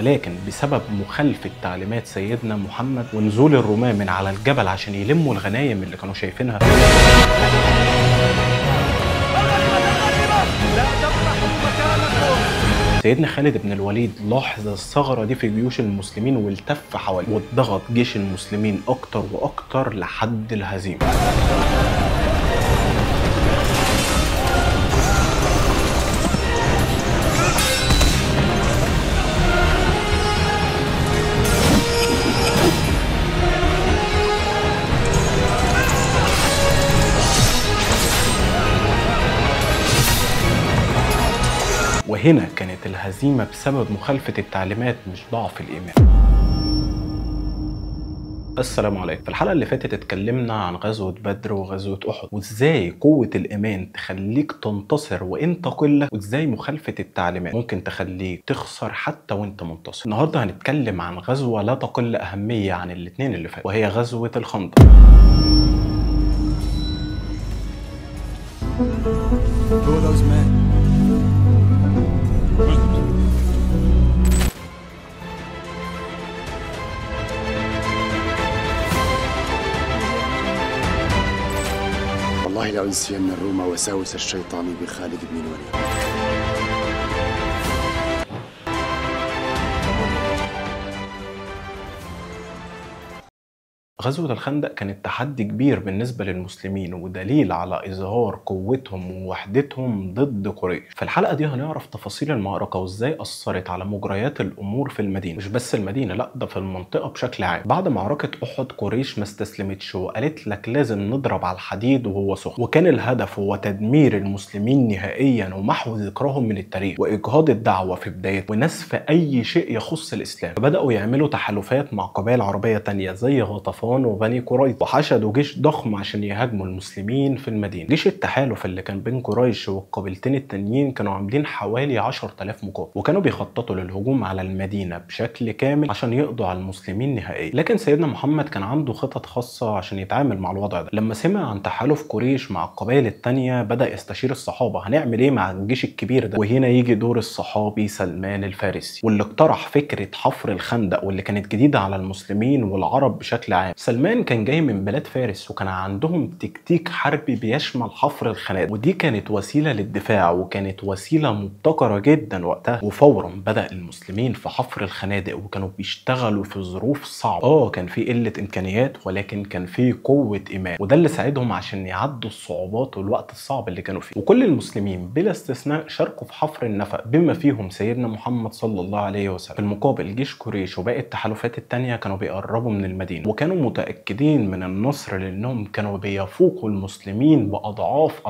ولكن بسبب مخالفة تعليمات سيدنا محمد ونزول الرومان من على الجبل عشان يلموا الغنايم اللي كانوا شايفينها، سيدنا خالد بن الوليد لاحظ الثغرة دي في جيوش المسلمين والتف حواليه واتضغط جيش المسلمين أكتر وأكتر لحد الهزيمة. وهنا كانت الهزيمة بسبب مخالفة التعليمات مش ضعف الإيمان. السلام عليكم. في الحلقة اللي فاتت اتكلمنا عن غزوة بدر وغزوة أحد وازاي قوة الإيمان تخليك تنتصر وانت قلة، وازاي مخالفة التعليمات ممكن تخليك تخسر حتى وانت منتصر. النهاردة هنتكلم عن غزوة لا تقل أهمية عن الاتنين اللي فاتوا، وهي غزوة الخندق. والله لأنسين الروم وساوس الشيطان بخالد بن الوليد. غزوة الخندق كانت تحدي كبير بالنسبة للمسلمين ودليل على إظهار قوتهم ووحدتهم ضد قريش. في الحلقة دي هنعرف تفاصيل المعركة وإزاي أثرت على مجريات الأمور في المدينة، مش بس المدينة، لأ ده في المنطقة بشكل عام. بعد معركة أحد قريش ما استسلمتش وقالت لك لازم نضرب على الحديد وهو سخن، وكان الهدف هو تدمير المسلمين نهائيا ومحو ذكرهم من التاريخ وإجهاض الدعوة في بداية ونسف أي شيء يخص الإسلام. فبدأوا يعملوا تحالفات مع قبائل عربية تانية زي غطفان وبني قريظة، وحشدوا جيش ضخم عشان يهاجموا المسلمين في المدينة. جيش التحالف اللي كان بين قريش والقبيلتين التانيين كانوا عاملين حوالي 10,000 مقاتل، وكانوا بيخططوا للهجوم على المدينة بشكل كامل عشان يقضوا على المسلمين نهائيا. لكن سيدنا محمد كان عنده خطط خاصة عشان يتعامل مع الوضع ده. لما سمع عن تحالف قريش مع القبائل التانية بدأ يستشير الصحابة هنعمل ايه مع الجيش الكبير ده. وهنا يجي دور الصحابي سلمان الفارسي، واللي اقترح فكرة حفر الخندق واللي كانت جديدة على المسلمين والعرب بشكل عام. سلمان كان جاي من بلاد فارس وكان عندهم تكتيك حربي بيشمل حفر الخنادق، ودي كانت وسيلة للدفاع وكانت وسيلة مبتكرة جدا وقتها. وفورا بدأ المسلمين في حفر الخنادق وكانوا بيشتغلوا في ظروف صعبة. كان في قلة إمكانيات ولكن كان في قوة إيمان، وده اللي ساعدهم عشان يعدوا الصعوبات والوقت الصعب اللي كانوا فيه. وكل المسلمين بلا استثناء شاركوا في حفر النفق بما فيهم سيدنا محمد صلى الله عليه وسلم. في المقابل جيش قريش وباقي التحالفات التانية كانوا بيقربوا من المدينة وكانوا متأكدين من النصر لأنهم كانوا بيفوقوا المسلمين بأضعاف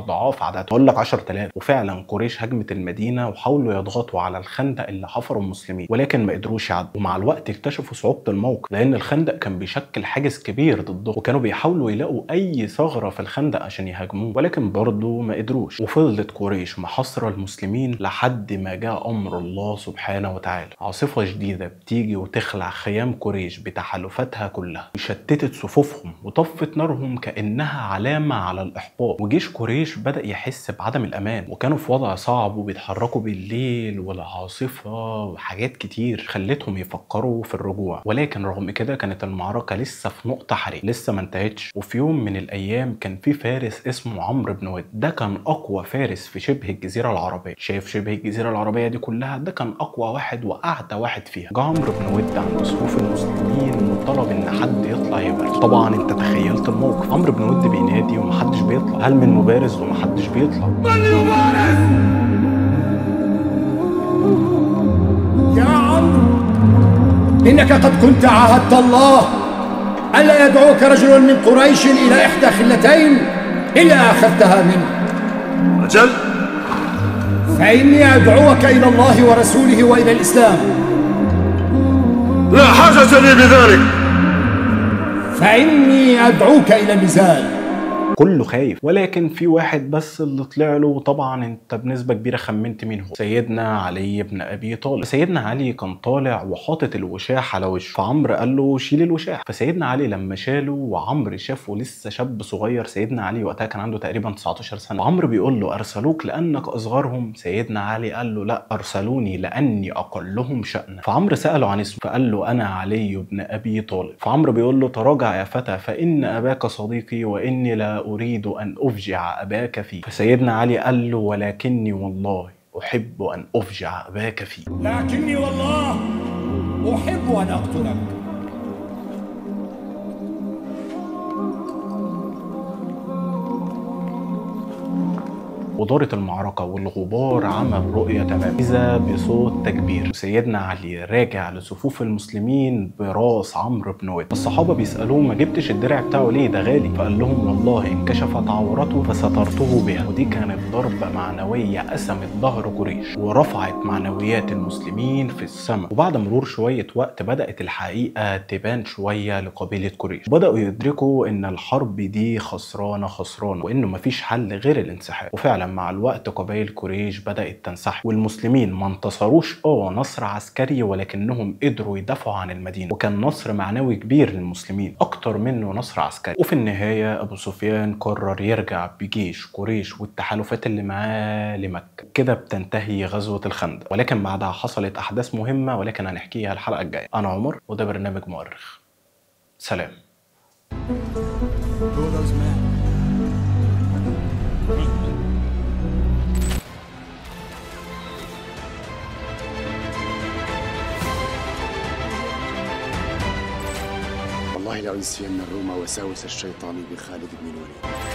عددهم. أقول لك 10,000. وفعلا قريش هجمت المدينة وحاولوا يضغطوا على الخندق اللي حفروا المسلمين ولكن ما قدروش يعدوا. ومع الوقت اكتشفوا صعوبة الموقف لأن الخندق كان بيشكل حاجز كبير ضدهم، وكانوا بيحاولوا يلاقوا أي ثغرة في الخندق عشان يهاجموه ولكن برضه ما قدروش. وفضلت قريش محاصرة المسلمين لحد ما جاء أمر الله سبحانه وتعالى. عاصفة شديدة بتيجي وتخلع خيام قريش بتحالفاتها كلها وشتتت صفوفهم وطفت نارهم كأنها علامة على الإحباط. وجيش قريش بدأ يحس بعدم الأمان وكانوا في وضع صعب وبيتحركوا بالليل والعاصفة وحاجات كتير خلتهم يفكروا في الرجوع. ولكن رغم كده كانت المعركة لسه في نقطة حرج، لسه ما انتهتش. وفي يوم من الأيام كان في فارس اسمه عمرو بن ود، ده كان أقوى فارس في شبه الجزيرة العربية. شايف شبه الجزيرة العربية دي كلها، ده كان أقوى واحد وأعتى واحد فيها. جه عمرو بن ود عند صفوف المسلمين وطلب إن حد يطلع يبارز. طبعا انت تخيلت الموقف، عمرو بن ود بينادي ومحدش بيطلع. هل من مبارز ومحدش بيطلع؟ من يبارز؟ يا عمرو إنك قد كنت عاهدت الله ألا يدعوك رجل من قريش إلى إحدى خلتين إلا أخذتها منه. أجل، فإني أدعوك إلى الله ورسوله وإلى الإسلام. لا حاجة لي بذلك. فإني أدعوك إلى النزال. كله خايف، ولكن في واحد بس اللي طلع له، وطبعا انت بنسبه كبيره خمنت مين هو، سيدنا علي بن ابي طالب. سيدنا علي كان طالع وحاطط الوشاح على وشه، فعمرو قال له شيل الوشاح، فسيدنا علي لما شاله وعمرو شافه لسه شاب صغير، سيدنا علي وقتها كان عنده تقريبا 19 سنه، وعمرو بيقول له ارسلوك لانك اصغرهم؟ سيدنا علي قال له لا، ارسلوني لاني اقلهم شأنا. فعمرو ساله عن اسمه، فقال له انا علي بن ابي طالب. فعمرو بيقول له تراجع يا فتى، فان اباك صديقي واني لا اريد ان افجع اباك فيه. فسيدنا علي قال له ولكني والله احب ان افجع اباك فيه. لكني والله احب ان اقتلك. ودارت المعركة والغبار عمل رؤية تمام، إذا بصوت تكبير، سيدنا علي راجع لصفوف المسلمين براس عمرو بن واد. الصحابة بيسألوه ما جبتش الدرع بتاعه ليه، ده غالي؟ فقال لهم والله انكشفت عورته فسترته بها. ودي كانت ضربة معنوية قسمت ظهر قريش ورفعت معنويات المسلمين في السماء. وبعد مرور شوية وقت بدأت الحقيقة تبان شوية لقبيلة قريش، بدأوا يدركوا إن الحرب دي خسرانة وإنه مفيش حل غير الانسحاب. وفعلا مع الوقت قبائل قريش بدأت تنسحب، والمسلمين ما انتصروش نصر عسكري، ولكنهم قدروا يدافعوا عن المدينة، وكان نصر معنوي كبير للمسلمين أكتر منه نصر عسكري. وفي النهاية أبو سفيان قرر يرجع بجيش قريش والتحالفات اللي معاه لمكة. كده بتنتهي غزوة الخندق، ولكن بعدها حصلت أحداث مهمة ولكن هنحكيها الحلقة الجاية. أنا عمر وده برنامج مؤرخ. سلام. والله لأنسين الروم وساوس الشيطان بخالد بن الوليد.